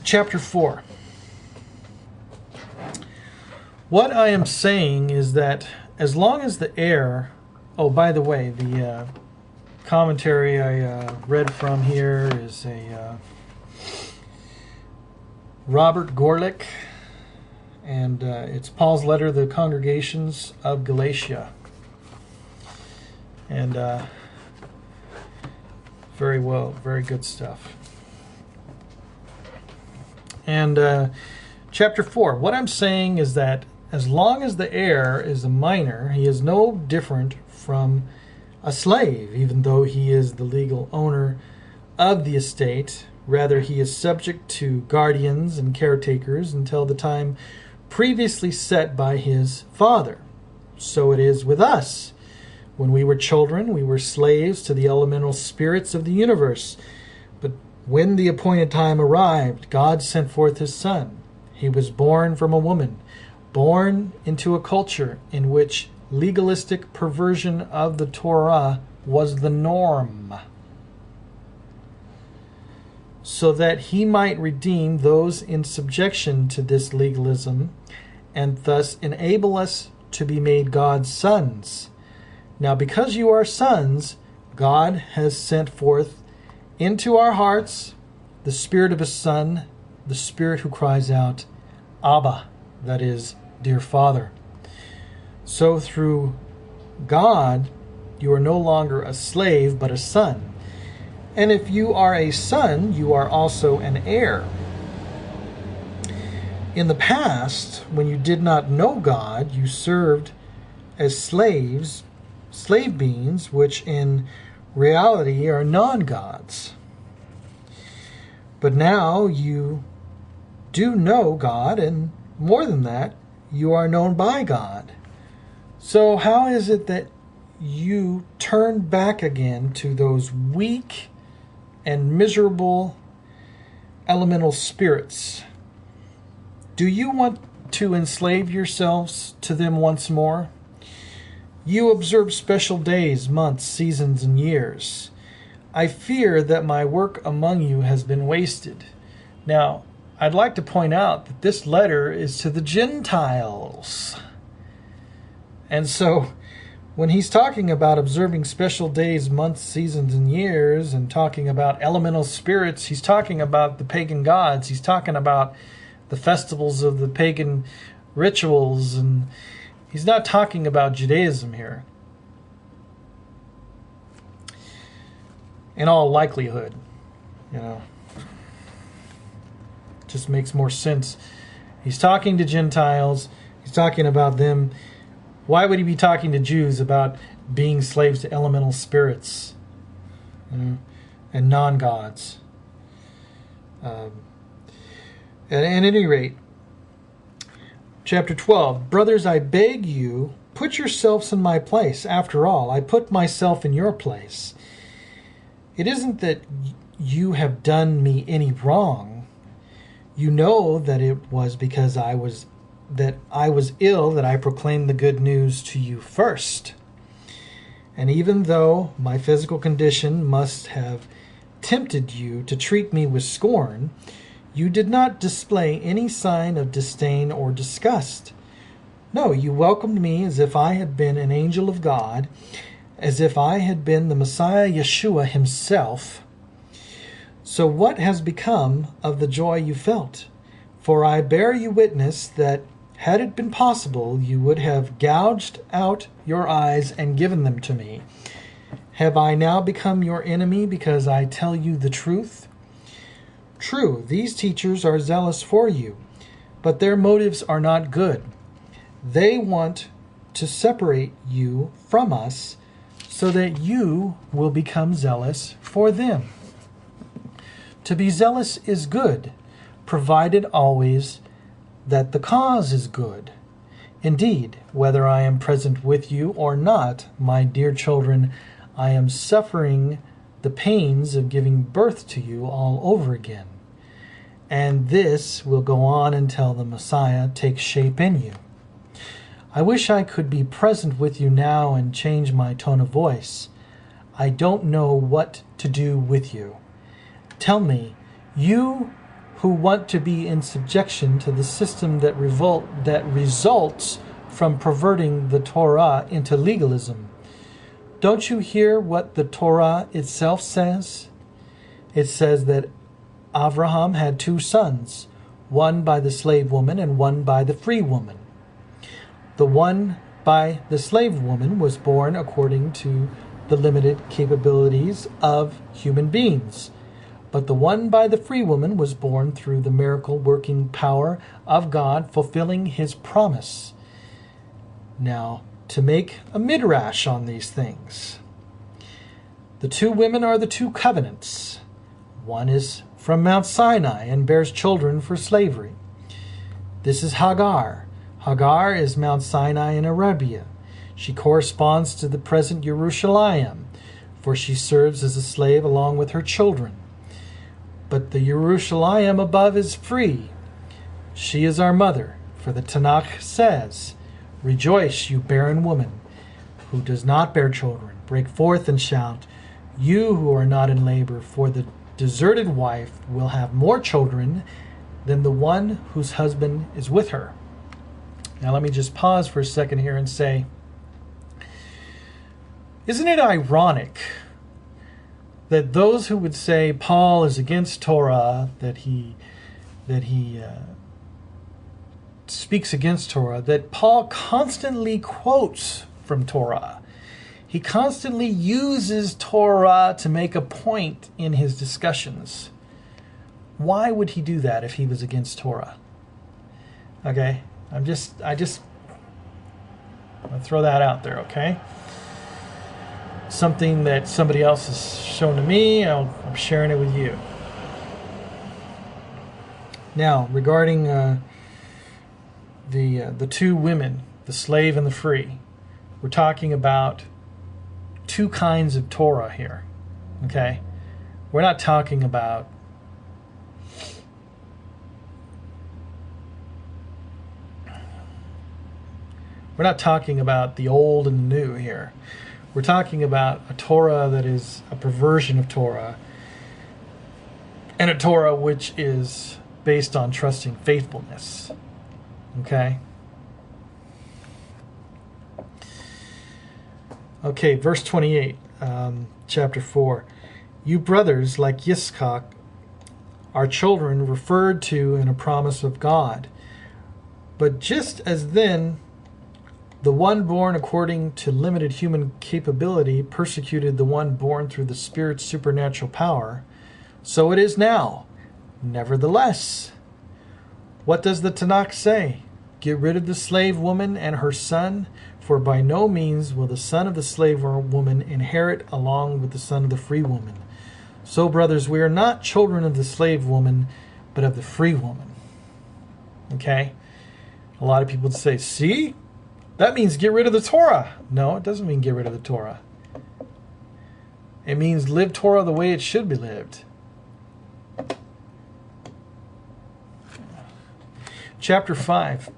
chapter 4. What I am saying is that as long as the heir... Oh, by the way, the commentary I read from here is a Robert Gorlick, and it's Paul's letter to the congregations of Galatia. And very good stuff. And chapter 4, what I'm saying is that as long as the heir is a minor, he is no different from a slave, even though he is the legal owner of the estate. Rather, he is subject to guardians and caretakers until the time previously set by his father. So it is with us. When we were children, we were slaves to the elemental spirits of the universe. But when the appointed time arrived, God sent forth his Son. He was born from a woman, born into a culture in which legalistic perversion of the Torah was the norm, so that he might redeem those in subjection to this legalism and thus enable us to be made God's sons. Now, because you are sons, God has sent forth into our hearts the Spirit of his Son, the Spirit who cries out, Abba, that is, dear Father. So through God, you are no longer a slave, but a son. And if you are a son, you are also an heir. In the past, when you did not know God, you served as slaves, slave beings, which in reality are non-gods. But now you do know God, and more than that, you are known by God. So how is it that you turn back again to those weak and miserable elemental spirits? Do you want to enslave yourselves to them once more? You observe special days, months, seasons, and years. I fear that my work among you has been wasted. Now, I'd like to point out that this letter is to the Gentiles. And so, when he's talking about observing special days, months, seasons, and years, and talking about elemental spirits, he's talking about the pagan gods. He's talking about the festivals of the pagan rituals, and he's not talking about Judaism here. In all likelihood, just makes more sense. He's talking to Gentiles. He's talking about them. Why would he be talking to Jews about being slaves to elemental spirits and non-gods? At any rate, chapter 12, brothers, I beg you, put yourselves in my place. After all, I put myself in your place. It isn't that you have done me any wrong. You know that it was because I was ill that I proclaimed the good news to you first. And even though my physical condition must have tempted you to treat me with scorn, you did not display any sign of disdain or disgust. No, you welcomed me as if I had been an angel of God, as if I had been the Messiah Yeshua himself. So what has become of the joy you felt? For I bear you witness that, had it been possible, you would have gouged out your eyes and given them to me. Have I now become your enemy because I tell you the truth? True, these teachers are zealous for you, but their motives are not good. They want to separate you from us so that you will become zealous for them. To be zealous is good, provided always that the cause is good. Indeed, whether I am present with you or not, my dear children, I am suffering the pains of giving birth to you all over again. And this will go on until the Messiah takes shape in you. I wish I could be present with you now and change my tone of voice. I don't know what to do with you. Tell me, you who want to be in subjection to the system that results from perverting the Torah into legalism. Don't you hear what the Torah itself says? It says that Abraham had 2 sons, one by the slave woman and one by the free woman. The one by the slave woman was born according to the limited capabilities of human beings. But the one by the free woman was born through the miracle working power of God fulfilling his promise. Now, to make a midrash on these things. The 2 women are the 2 covenants. One is from Mount Sinai and bears children for slavery. This is Hagar. Hagar is Mount Sinai in Arabia. She corresponds to the present Jerusalem, for she serves as a slave along with her children. But the Jerusalem above is free. She is our mother, for the Tanakh says, "Rejoice, you barren woman, who does not bear children. Break forth and shout, you who are not in labor, for the deserted wife will have more children than the one whose husband is with her." Now let me just pause for a second here and say, isn't it ironic that those who would say Paul is against Torah, that he speaks against Torah, that Paul constantly quotes from Torah? He constantly uses Torah to make a point in his discussions. Why would he do that if he was against Torah? Okay, I just I'll throw that out there, okay? Something that somebody else has shown to me, I'm sharing it with you. Now, regarding the 2 women, the slave and the free, we're talking about 2 kinds of Torah here, okay? We're not talking about the old and the new here. We're talking about a Torah that is a perversion of Torah, and a Torah which is based on trusting faithfulness. Okay? Okay, verse 28, chapter 4. You brothers, like Yitzchak, are children referred to in a promise of God. But just as then the one born according to limited human capability persecuted the one born through the Spirit's supernatural power, so it is now. Nevertheless, what does the Tanakh say? Get rid of the slave woman and her son, for by no means will the son of the slave woman inherit along with the son of the free woman. So, brothers, we are not children of the slave woman, but of the free woman. Okay? A lot of people would say, see? That means get rid of the Torah. No, it doesn't mean get rid of the Torah. It means live Torah the way it should be lived. Chapter 5.